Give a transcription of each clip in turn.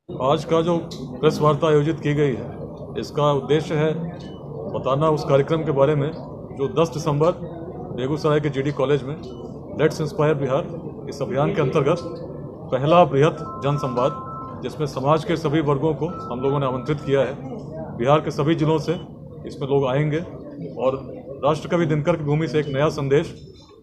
आज का जो प्रेस वार्ता आयोजित की गई है, इसका उद्देश्य है बताना उस कार्यक्रम के बारे में जो 10 दिसंबर बेगूसराय के जीडी कॉलेज में लेट्स इंस्पायर बिहार इस अभियान के अंतर्गत पहला बृहत जन संवाद, जिसमें समाज के सभी वर्गों को हम लोगों ने आमंत्रित किया है। बिहार के सभी जिलों से इसमें लोग आएंगे और राष्ट्रकवि दिनकर की भूमि से एक नया संदेश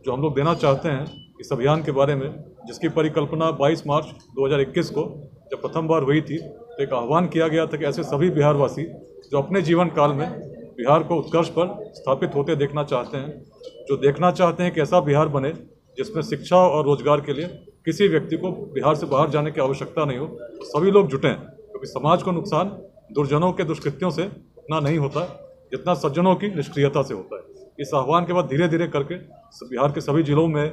जो हम लोग देना चाहते हैं इस अभियान के बारे में, जिसकी परिकल्पना 22 मार्च 2021 को जब प्रथम बार हुई थी, तो एक आह्वान किया गया था कि ऐसे सभी बिहारवासी जो अपने जीवन काल में बिहार को उत्कर्ष पर स्थापित होते देखना चाहते हैं, जो देखना चाहते हैं कि ऐसा बिहार बने जिसमें शिक्षा और रोजगार के लिए किसी व्यक्ति को बिहार से बाहर जाने की आवश्यकता नहीं हो, तो सभी लोग जुटें, क्योंकि समाज को नुकसान दुर्जनों के दुष्कृत्यों से उतना नहीं होता जितना सज्जनों की निष्क्रियता से होता है। इस आह्वान के बाद धीरे धीरे करके बिहार के सभी जिलों में,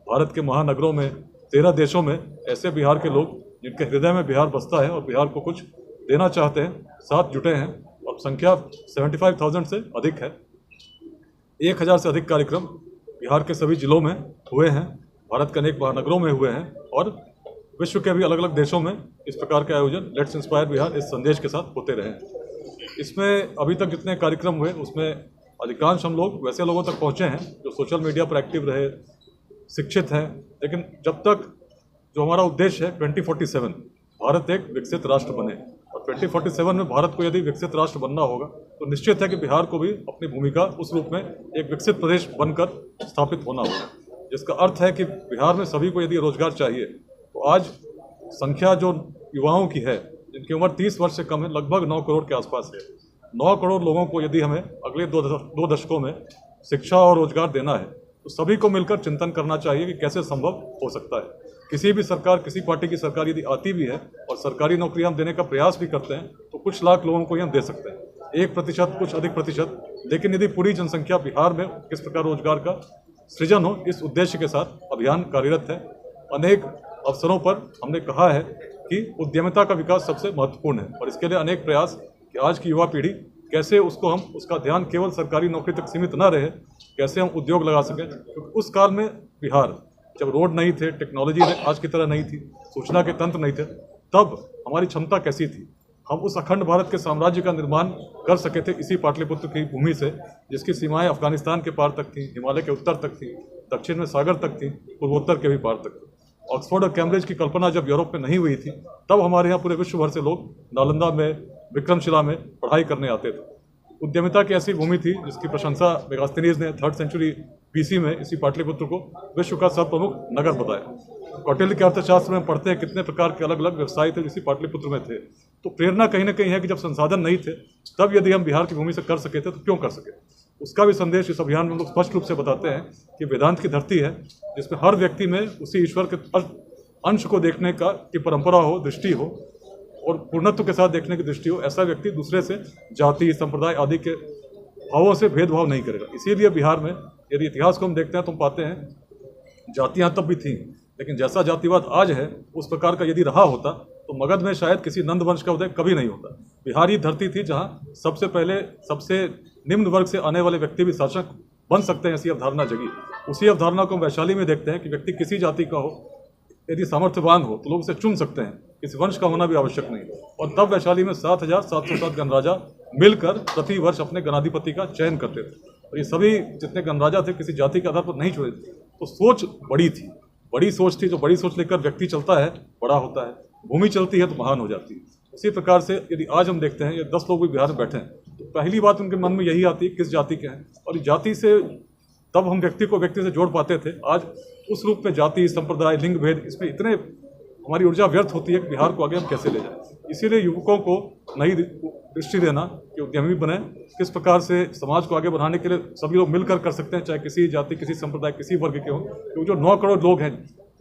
भारत के महानगरों में, 13 देशों में ऐसे बिहार के लोग जिनके हृदय में बिहार बसता है और बिहार को कुछ देना चाहते हैं, साथ जुटे हैं। और संख्या 75,000 से अधिक है। 1,000 से अधिक कार्यक्रम बिहार के सभी जिलों में हुए हैं, भारत के अनेक महानगरों में हुए हैं और विश्व के भी अलग अलग देशों में इस प्रकार के आयोजन लेट्स इंस्पायर बिहार इस संदेश के साथ होते रहे। इसमें अभी तक जितने कार्यक्रम हुए उसमें अधिकांश हम लोग वैसे लोगों तक पहुँचे हैं जो सोशल मीडिया पर एक्टिव रहे, शिक्षित हैं। लेकिन जब तक जो हमारा उद्देश्य है 2047 भारत एक विकसित राष्ट्र बने, और 2047 में भारत को यदि विकसित राष्ट्र बनना होगा तो निश्चित है कि बिहार को भी अपनी भूमिका उस रूप में एक विकसित प्रदेश बनकर स्थापित होना होगा, जिसका अर्थ है कि बिहार में सभी को यदि रोजगार चाहिए तो आज संख्या जो युवाओं की है जिनकी उम्र 30 वर्ष से कम है लगभग 9 करोड़ के आसपास है। 9 करोड़ लोगों को यदि हमें अगले दो दशकों में शिक्षा और रोजगार देना है तो सभी को मिलकर चिंतन करना चाहिए कि कैसे संभव हो सकता है। किसी भी सरकार, किसी पार्टी की सरकार यदि आती भी है और सरकारी नौकरी हम देने का प्रयास भी करते हैं तो कुछ लाख लोगों को ही हम दे सकते हैं, 1%, कुछ अधिक प्रतिशत। लेकिन यदि पूरी जनसंख्या बिहार में किस प्रकार रोजगार का सृजन हो, इस उद्देश्य के साथ अभियान कार्यरत है। अनेक अवसरों पर हमने कहा है कि उद्यमिता का विकास सबसे महत्वपूर्ण है और इसके लिए अनेक प्रयास कि आज की युवा पीढ़ी कैसे उसका ध्यान केवल सरकारी नौकरी तक सीमित न रहे, कैसे हम उद्योग लगा सकें। क्योंकि उस काल में बिहार जब रोड नहीं थे, टेक्नोलॉजी आज की तरह नहीं थी, सूचना के तंत्र नहीं थे, तब हमारी क्षमता कैसी थी। हम उस अखंड भारत के साम्राज्य का निर्माण कर सके थे इसी पाटलिपुत्र की भूमि से, जिसकी सीमाएं अफगानिस्तान के पार तक थी, हिमालय के उत्तर तक थी, दक्षिण में सागर तक थी, पूर्वोत्तर के भी पार तक थी। ऑक्सफोर्ड और कैम्ब्रिज की कल्पना जब यूरोप में नहीं हुई थी तब हमारे यहाँ पूरे विश्व भर से लोग नालंदा में, विक्रमशिला में पढ़ाई करने आते थे। उद्यमिता की ऐसी भूमि थी जिसकी प्रशंसा मेगास्थनीज ने 3rd सेंचुरी BC में इसी पाटलिपुत्र को विश्व का सर्वप्रमुख नगर बताया। कौटिल्य के अर्थशास्त्र में पढ़ते हैं कितने प्रकार के अलग अलग व्यवसाय थे इसी पाटलिपुत्र में थे। तो प्रेरणा कहीं ना कहीं है कि जब संसाधन नहीं थे तब यदि हम बिहार की भूमि से कर सके थे तो क्यों कर सके। उसका भी संदेश इस अभियान में हम लोग स्पष्ट रूप से बताते हैं कि वेदांत की धरती है जिसमें हर व्यक्ति में उसी ईश्वर के अंश को देखने की परंपरा हो, दृष्टि हो और पूर्णत्व के साथ देखने की दृष्टि हो। ऐसा व्यक्ति दूसरे से जाति, संप्रदाय आदि के भावों से भेदभाव नहीं करेगा। इसीलिए बिहार में यदि इतिहास को हम देखते हैं तो हम पाते हैं जातियां तब भी थीं, लेकिन जैसा जातिवाद आज है उस प्रकार का यदि रहा होता तो मगध में शायद किसी नंद वंश का उदय कभी नहीं होता। बिहारी धरती थी जहाँ सबसे पहले सबसे निम्न वर्ग से आने वाले व्यक्ति भी शासक बन सकते हैं, ऐसी अवधारणा जगी। उसी अवधारणा को हम वैशाली में देखते हैं कि व्यक्ति किसी जाति का हो, यदि सामर्थ्यवान हो तो लोग उसे चुन सकते हैं, किसी वंश का होना भी आवश्यक नहीं। और तब वैशाली में 7,707 गणराजा मिलकर प्रति वर्ष अपने गणाधिपति का चयन करते थे और ये सभी जितने गणराजा थे किसी जाति के आधार पर नहीं चुने थे। तो सोच बड़ी थी, बड़ी सोच थी। जो बड़ी सोच लेकर व्यक्ति चलता है बड़ा होता है, भूमि चलती है तो महान हो जाती है। उसी प्रकार से यदि आज हम देखते हैं ये 10 लोग भी बिहार में बैठे हैं तो पहली बात उनके मन में यही आती है किस जाति के हैं, और इस जाति से तब हम व्यक्ति को व्यक्ति से जोड़ पाते थे। आज उस रूप में जाति, संप्रदाय, लिंग भेद, इसमें इतने हमारी ऊर्जा व्यर्थ होती है कि बिहार को आगे हम कैसे ले जाएं। इसीलिए युवकों को नई दृष्टि देना कि उद्यमी बने, किस प्रकार से समाज को आगे बढ़ाने के लिए सभी लोग मिलकर कर सकते हैं, चाहे किसी जाति, किसी संप्रदाय, किसी वर्ग के हों। क्योंकि जो 9 करोड़ लोग हैं,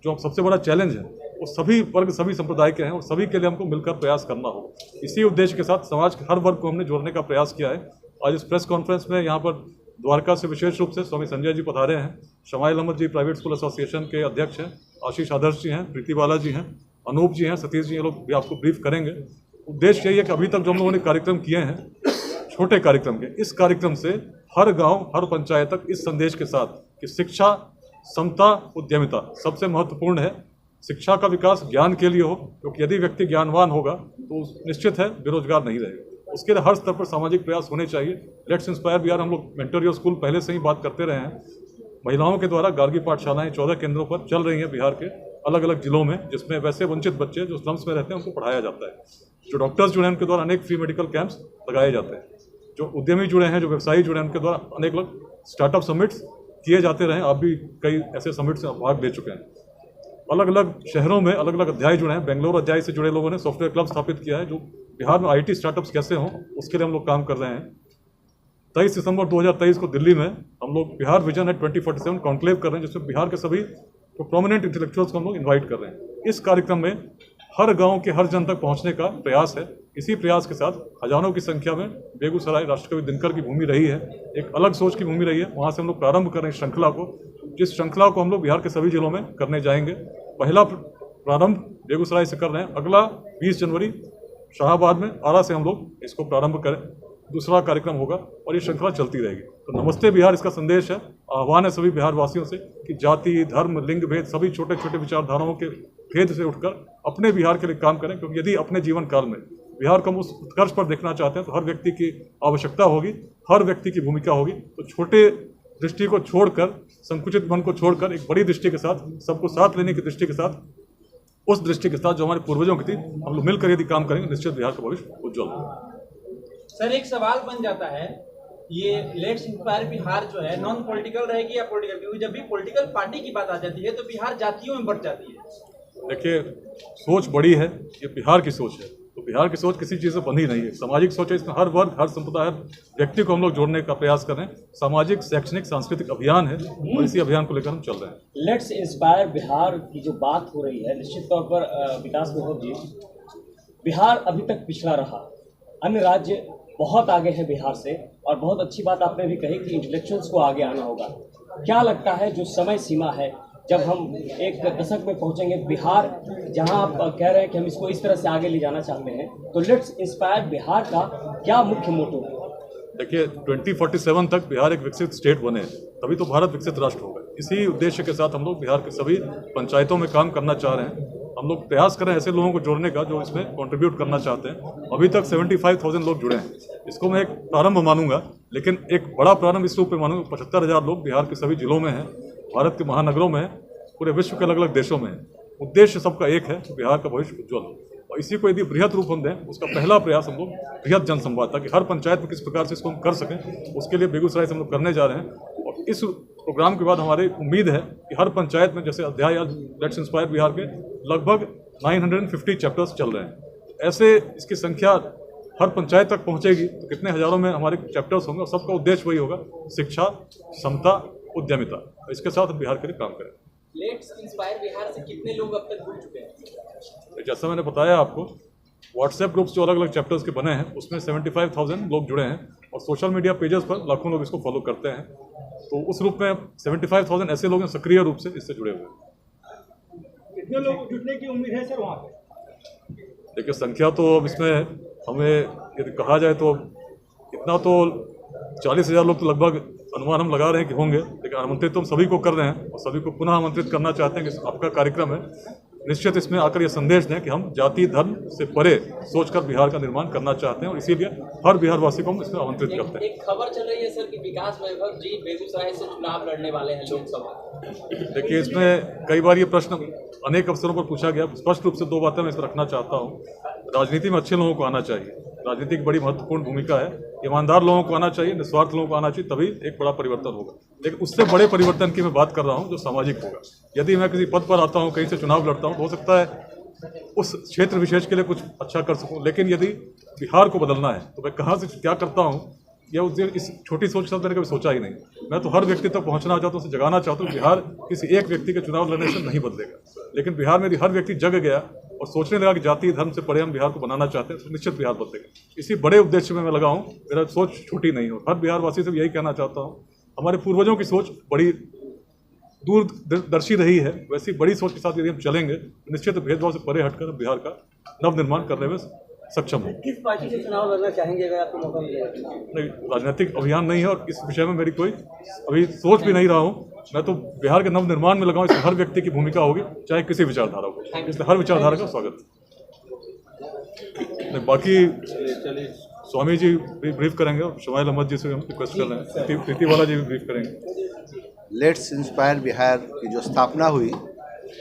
जो सबसे बड़ा चैलेंज है, वो सभी वर्ग, सभी संप्रदाय के हैं और सभी के लिए हमको मिलकर प्रयास करना होगा। इसी उद्देश्य के साथ समाज के हर वर्ग को हमने जोड़ने का प्रयास किया है। आज इस प्रेस कॉन्फ्रेंस में यहाँ पर द्वारका से विशेष रूप से स्वामी संजय जी पधारे हैं, शमाइल अहमद जी प्राइवेट स्कूल एसोसिएशन के अध्यक्ष हैं, आशीष आदर्श जी हैं, प्रीति बाला जी हैं, अनूप जी हैं, सतीश जी, ये लोग भी आपको ब्रीफ करेंगे। उद्देश्य यही है कि अभी तक जो हम लोगों ने कार्यक्रम किए हैं छोटे कार्यक्रम के, इस कार्यक्रम से हर गांव, हर पंचायत तक इस संदेश के साथ कि शिक्षा, समता, उद्यमिता सबसे महत्वपूर्ण है शिक्षा का विकास ज्ञान के लिए हो, क्योंकि यदि व्यक्ति ज्ञानवान होगा तो निश्चित है बेरोजगार नहीं रहेगा। उसके लिए हर स्तर पर सामाजिक प्रयास होने चाहिए। लेट्स इंस्पायर बिहार, हम लोग मेंटर योर स्कूल पहले से ही बात करते रहे हैं। महिलाओं के द्वारा गार्गी पाठशालाएं 14 केंद्रों पर चल रही हैं बिहार के अलग अलग जिलों में, जिसमें वैसे वंचित बच्चे जो स्लम्स में रहते हैं उनको पढ़ाया जाता है। जो डॉक्टर्स जुड़े हैं उनके द्वारा अनेक फ्री मेडिकल कैंप्स लगाए जाते हैं। जो उद्यमी जुड़े हैं, जो व्यवसायी जुड़े हैं, उनके द्वारा अनेक स्टार्टअप समिट्स किए जाते रहे। आप भी कई ऐसे समिट्स में भाग ले चुके हैं। अलग अलग शहरों में अलग अलग अध्याय जुड़े हैं। बेंगलोर अध्याय से जुड़े लोगों ने सॉफ्टवेयर क्लब स्थापित किया है, जो बिहार में IT स्टार्टअप्स कैसे हों उसके लिए हम लोग काम कर रहे हैं। 23 दिसंबर 2023 को दिल्ली में हम लोग बिहार विजन एट 2047 कॉन्क्लेव कर रहे हैं, जिसमें बिहार के सभी तो प्रोमिनेंट इंटेलेक्चुअल्स को हम लोग इन्वाइट कर रहे हैं। इस कार्यक्रम में हर गांव के हर जन तक पहुंचने का प्रयास है। इसी प्रयास के साथ हजारों की संख्या में बेगूसराय राष्ट्रकवि दिनकर की भूमि रही है, एक अलग सोच की भूमि रही है। वहाँ से हम लोग प्रारंभ कर रहे हैं श्रृंखला को, जिस श्रृंखला को हम लोग बिहार के सभी जिलों में करने जाएंगे। पहला प्रारंभ बेगूसराय से कर रहे हैं, अगला 20 जनवरी शाहबाद में आरा से हम लोग इसको प्रारंभ करें। दूसरा कार्यक्रम होगा और ये श्रृंखला चलती रहेगी। तो नमस्ते बिहार इसका संदेश है। आह्वान है सभी बिहार वासियों से कि जाति, धर्म, लिंग भेद, सभी छोटे छोटे विचारधाराओं के भेद से उठकर अपने बिहार के लिए काम करें, क्योंकि यदि अपने जीवन काल में बिहार को हम उस उत्कर्ष पर देखना चाहते हैं तो हर व्यक्ति की आवश्यकता होगी, हर व्यक्ति की भूमिका होगी। तो छोटे दृष्टि को छोड़कर, संकुचित मन को छोड़कर एक बड़ी दृष्टि के साथ, सबको साथ लेने की दृष्टि के साथ, उस दृष्टि के साथ जो हमारे पूर्वजों की थी, हम लोग मिलकर यदि काम करेंगे निश्चित बिहार का भविष्य उज्जवल होगा। सर, एक सवाल बन जाता है, ये लेट्स इंस्पायर बिहार जो है नॉन पॉलिटिकल रहेगी या पॉलिटिकल? क्योंकि जब भी पॉलिटिकल पार्टी की बात आ जाती है तो बिहार जातियों में बढ़ जाती है। देखिए, सोच बड़ी है, ये बिहार की सोच है। तो बिहार की सोच किसी चीज़ से बंधी नहीं है, सामाजिक सोच है। इसमें हर वर्ग, हर संप्रदाय, हर व्यक्ति को हम लोग जोड़ने का प्रयास कर रहे हैं। सामाजिक, शैक्षणिक, सांस्कृतिक अभियान है और इसी अभियान को लेकर हम चल रहे हैं। लेट्स इंस्पायर बिहार की जो बात हो रही है, निश्चित तौर पर विकास वैभव जी, बिहार अभी तक पिछड़ा रहा, अन्य राज्य बहुत आगे है बिहार से, और बहुत अच्छी बात आपने भी कही कि इंटेलेक्चुअल्स को आगे आना होगा। क्या लगता है जो समय सीमा है जब हम एक दशक में पहुंचेंगे, बिहार जहां आप कह रहे हैं कि हम इसको इस तरह से आगे ले जाना चाहते हैं, तो लेट्स इंस्पायर बिहार का क्या मुख्य मोटो है? देखिए, 2047 तक बिहार एक विकसित स्टेट बने, तभी तो भारत विकसित राष्ट्र होगा। इसी उद्देश्य के साथ हम लोग बिहार के सभी पंचायतों में काम करना चाह रहे हैं। हम लोग प्रयास करें ऐसे लोगों को जोड़ने का जो इसमें कंट्रीब्यूट करना चाहते हैं। अभी तक 75,000 लोग जुड़े हैं। इसको मैं एक प्रारंभ मानूंगा, लेकिन एक बड़ा प्रारंभ इस रूप में मानूंगा, 75,000 लोग बिहार के सभी जिलों में हैं, भारत के महानगरों में है, पूरे विश्व के अलग अलग देशों में है। उद्देश्य सबका एक है कि बिहार का भविष्य उज्जवल हो, और इसी को यदि बृहद रूप हम दें, उसका पहला प्रयास हम लोग बृहद जनसंवाद, ताकि हर पंचायत में किस प्रकार से इसको हम कर सकें, उसके लिए बेगूसराय से हम लोग करने जा रहे हैं। और इस प्रोग्राम के बाद हमारी उम्मीद है कि हर पंचायत में, जैसे अध्याय आज लेट्स इंस्पायर बिहार के लगभग 950 चैप्टर्स चल रहे हैं, ऐसे इसकी संख्या हर पंचायत तक पहुंचेगी तो कितने हजारों में हमारे चैप्टर्स होंगे, और सबका उद्देश्य वही होगा, शिक्षा, समता, उद्यमिता। इसके साथ हम बिहार के लिए काम करें। लेट्स इंस्पायर बिहार से कितने लोग अब तक जुड़ चुके हैं? जैसा मैंने बताया आपको, व्हाट्सएप ग्रुप्स जो अलग अलग चैप्टर्स के बने हैं उसमें 75,000 लोग जुड़े हैं, और सोशल मीडिया पेजेस पर लाखों लोग इसको फॉलो करते हैं। तो उस रूप में 75,000 ऐसे लोग हैं सक्रिय रूप से इससे जुड़े हुए हैं। कितने लोग जुड़ने की उम्मीद है सर वहाँ पे? देखिए, संख्या तो अब इसमें हमें यदि कहा जाए तो इतना तो 40,000 लोग तो लगभग अनुमान हम लगा रहे हैं कि होंगे, लेकिन आमंत्रित तो हम सभी को कर रहे हैं और सभी को पुनः आमंत्रित करना चाहते हैं कि आपका कार्यक्रम है, निश्चित इसमें आकर ये संदेश दें कि हम जाति धर्म से परे सोचकर बिहार का निर्माण करना चाहते हैं, और इसीलिए हर बिहार वासी को हम इसमें आमंत्रित करते हैं। एक खबर चल रही है सर कि विकास वैभव जी बेगूसराय से चुनाव लड़ने वाले हैं लोकसभा। देखिए, इसमें कई बार ये प्रश्न अनेक अवसरों पर पूछा गया। स्पष्ट रूप से दो बातें मैं इसमें रखना चाहता हूँ। राजनीति में अच्छे लोगों को आना चाहिए, राजनीति की बड़ी महत्वपूर्ण भूमिका है। ईमानदार लोगों को आना चाहिए, निस्वार्थ लोगों को आना चाहिए, तभी एक बड़ा परिवर्तन होगा। लेकिन उससे बड़े परिवर्तन की मैं बात कर रहा हूँ जो सामाजिक होगा। यदि मैं किसी पद पर आता हूँ, कहीं से चुनाव लड़ता हूँ, तो हो सकता है उस क्षेत्र विशेष के लिए कुछ अच्छा कर सकूँ, लेकिन यदि बिहार को बदलना है तो मैं कहाँ से क्या करता हूँ, यह इस छोटी सोच के साथ मैंने कभी सोचा ही नहीं। मैं तो हर व्यक्ति तक पहुँचना चाहता हूँ, उसे जगाना चाहता हूँ। बिहार किसी एक व्यक्ति के चुनाव लड़ने से नहीं बदलेगा, लेकिन बिहार में यदि हर व्यक्ति जग गया और सोचने लगा कि जाति धर्म से परे हम बिहार को बनाना चाहते हैं, तो निश्चित बिहार बदलेगा। इसी बड़े उद्देश्य में मैं लगा हूँ। मेरा सोच छोटी नहीं हो। हर बिहार वासी से यही कहना चाहता हूँ, हमारे पूर्वजों की सोच बड़ी दूरदर्शी रही है, वैसी बड़ी सोच के साथ यदि हम चलेंगे तो निश्चित भेदभाव से परे हटकर बिहार का नव निर्माण करने में सक्षम हो। किस पार्टी से चुनाव लड़ना चाहेंगे अगर आपको मौका मिलेगा? नहीं, राजनीतिक अभियान नहीं है और इस विषय में मेरी कोई अभी सोच भी नहीं रहा हूँ। मैं तो बिहार के नवनिर्माण में लगाऊं, इसमें हर व्यक्ति की भूमिका होगी, चाहे किसी विचारधारा को, इसलिए हर विचारधारा का स्वागत है। बाकी स्वामी जी भी ब्रीफ करेंगे और शुमाइल अहमद जी से हम रिक्वेस्ट कर रहे हैं, प्रीति वाला जी भी ब्रीफ करेंगे। लेट्स इंस्पायर बिहार की जो स्थापना हुई,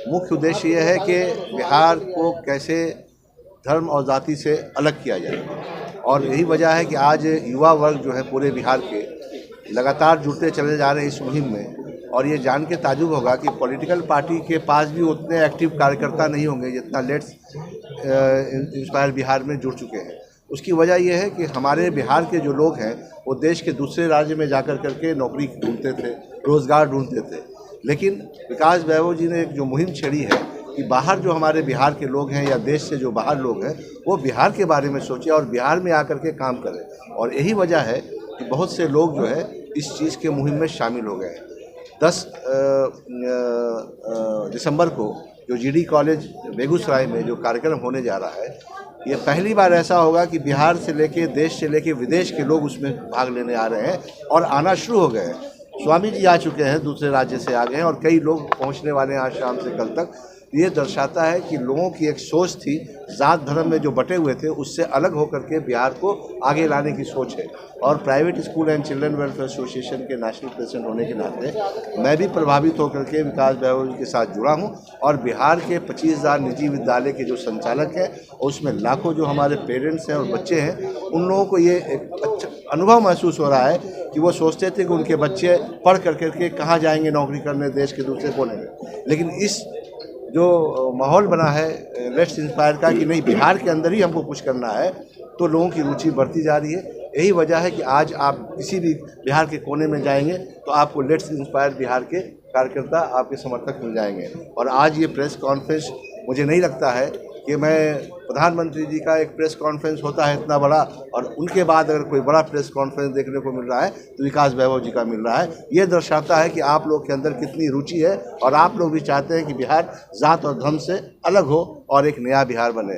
मुख्य उद्देश्य यह है कि बिहार को कैसे धर्म और जाति से अलग किया जाए, और यही वजह है कि आज युवा वर्ग जो है पूरे बिहार के लगातार जुड़ते चले जा रहे हैं इस मुहिम में। और ये जान के ताजुब होगा कि पॉलिटिकल पार्टी के पास भी उतने एक्टिव कार्यकर्ता नहीं होंगे जितना लेट्स इंस्पायर बिहार में जुड़ चुके हैं। उसकी वजह यह है कि हमारे बिहार के जो लोग हैं वो देश के दूसरे राज्य में जाकर करके नौकरी ढूंढते थे, रोज़गार ढूंढते थे, लेकिन विकास वैभव जी ने एक जो मुहिम छेड़ी है कि बाहर जो हमारे बिहार के लोग हैं या देश से जो बाहर लोग हैं वो बिहार के बारे में सोचें और बिहार में आकर के काम करें। और यही वजह है कि बहुत से लोग जो है इस चीज़ के मुहिम में शामिल हो गए हैं। 10 दिसंबर को जो जीडी कॉलेज बेगूसराय में जो कार्यक्रम होने जा रहा है, ये पहली बार ऐसा होगा कि बिहार से लेके देश से लेके विदेश के लोग उसमें भाग लेने आ रहे हैं और आना शुरू हो गए हैं। स्वामी जी आ चुके हैं, दूसरे राज्य से आ गए हैं और कई लोग पहुंचने वाले हैं आज शाम से कल तक। ये दर्शाता है कि लोगों की एक सोच थी, जात धर्म में जो बटे हुए थे उससे अलग होकर के बिहार को आगे लाने की सोच है। और private school and children welfare association के नेशनल प्रेसिडेंट होने के नाते मैं भी प्रभावित होकर के विकास वैभव जी के साथ जुड़ा हूं। और बिहार के 25,000 निजी विद्यालय के जो संचालक हैं और उसमें लाखों जो हमारे पेरेंट्स हैं और बच्चे हैं, उन लोगों को ये एक अच्छा अनुभव महसूस हो रहा है कि वो सोचते थे कि उनके बच्चे पढ़ कर करके कहाँ जाएंगे नौकरी करने देश के दूसरे कोने में, लेकिन इस जो माहौल बना है लेट्स इंस्पायर का कि नहीं बिहार के अंदर ही हमको कुछ करना है, तो लोगों की रुचि बढ़ती जा रही है। यही वजह है कि आज आप किसी भी बिहार के कोने में जाएंगे तो आपको लेट्स इंस्पायर बिहार के कार्यकर्ता आपके समर्थक मिल जाएंगे। और आज ये प्रेस कॉन्फ्रेंस, मुझे नहीं लगता है कि मैं प्रधानमंत्री जी का एक प्रेस कॉन्फ्रेंस होता है इतना बड़ा और उनके बाद अगर कोई बड़ा प्रेस कॉन्फ्रेंस देखने को मिल रहा है तो विकास वैभव जी का मिल रहा है। ये दर्शाता है कि आप लोग के अंदर कितनी रुचि है और आप लोग भी चाहते हैं कि बिहार जात और धर्म से अलग हो और एक नया बिहार बने।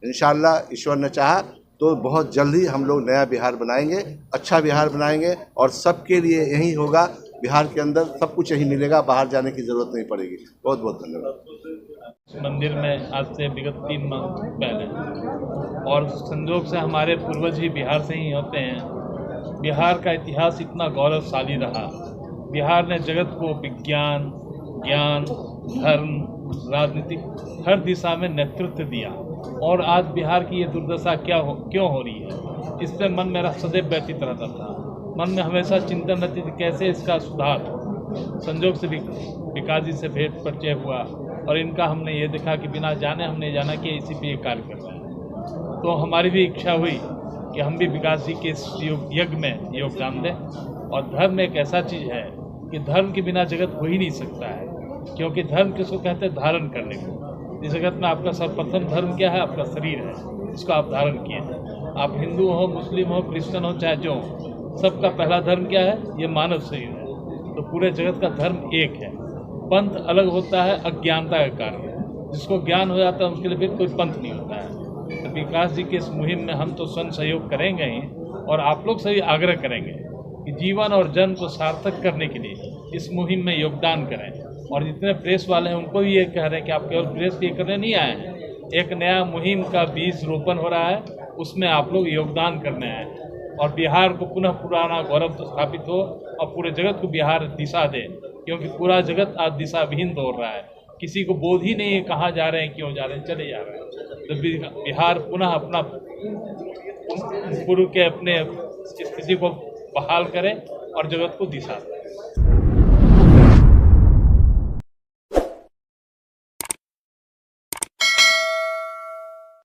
इंशाल्लाह ईश्वर ने चाहा तो बहुत जल्दी हम लोग नया बिहार बनाएंगे, अच्छा बिहार बनाएंगे और सबके लिए यही होगा। बिहार के अंदर सब कुछ यही मिलेगा, बाहर जाने की ज़रूरत नहीं पड़ेगी। बहुत बहुत धन्यवाद। मंदिर में आज से विगत 3 माह पहले, और संजोग से हमारे पूर्वज भी बिहार से ही होते हैं। बिहार का इतिहास इतना गौरवशाली रहा। बिहार ने जगत को विज्ञान, ज्ञान, धर्म, राजनीतिक हर दिशा में नेतृत्व दिया। और आज बिहार की ये दुर्दशा क्यों हो रही है, इस पर मन मेरा सदैव व्यतीत रहता था। मन में हमेशा चिंतन रहती थी कैसे इसका सुधार हो। संजोग से विकास जी से भेंट परिचय हुआ और इनका हमने ये देखा कि बिना जाने हमने जाना कि इसी पे ये कार्य कर रहे हैं। तो हमारी भी इच्छा हुई कि हम भी विकास जी के इस यज्ञ में योगदान दें। और धर्म एक ऐसा चीज़ है कि धर्म के बिना जगत हो ही नहीं सकता है, क्योंकि धर्म किसको कहते हैं, धारण करने को। इस जगत में आपका सर्वप्रथम धर्म क्या है, आपका शरीर है, इसको आप धारण किए हैं। आप हिंदू हो, मुस्लिम हो, क्रिश्चियन हो, चाहे जो हो, सबका पहला धर्म क्या है, ये मानव शरीर है। तो पूरे जगत का धर्म एक है। पंथ अलग होता है अज्ञानता के कारण। जिसको ज्ञान हो जाता है उसके लिए फिर कोई पंथ नहीं होता है। तो विकास जी के इस मुहिम में हम तो स्वयं सहयोग करेंगे ही, और आप लोग से भी आग्रह करेंगे कि जीवन और जन्म को सार्थक करने के लिए इस मुहिम में योगदान करें। और जितने प्रेस वाले हैं उनको भी ये कह रहे हैं कि आप केवल प्रेस ये करने नहीं आए हैं, एक नया मुहिम का बीज रोपण हो रहा है, उसमें आप लोग योगदान करने आए हैं। और बिहार को पुनः पुराना गौरव स्थापित हो और पूरे जगत को बिहार दिशा दे, क्योंकि पूरा जगत आज दिशाविहीन दौड़ रहा है। किसी को बोध ही नहीं है कहाँ जा रहे हैं, क्यों जा रहे हैं, चले जा रहे हैं। तो बिहार पुनः अपना पूर्व के अपने स्थिति को बहाल करे और जगत को दिशा दे।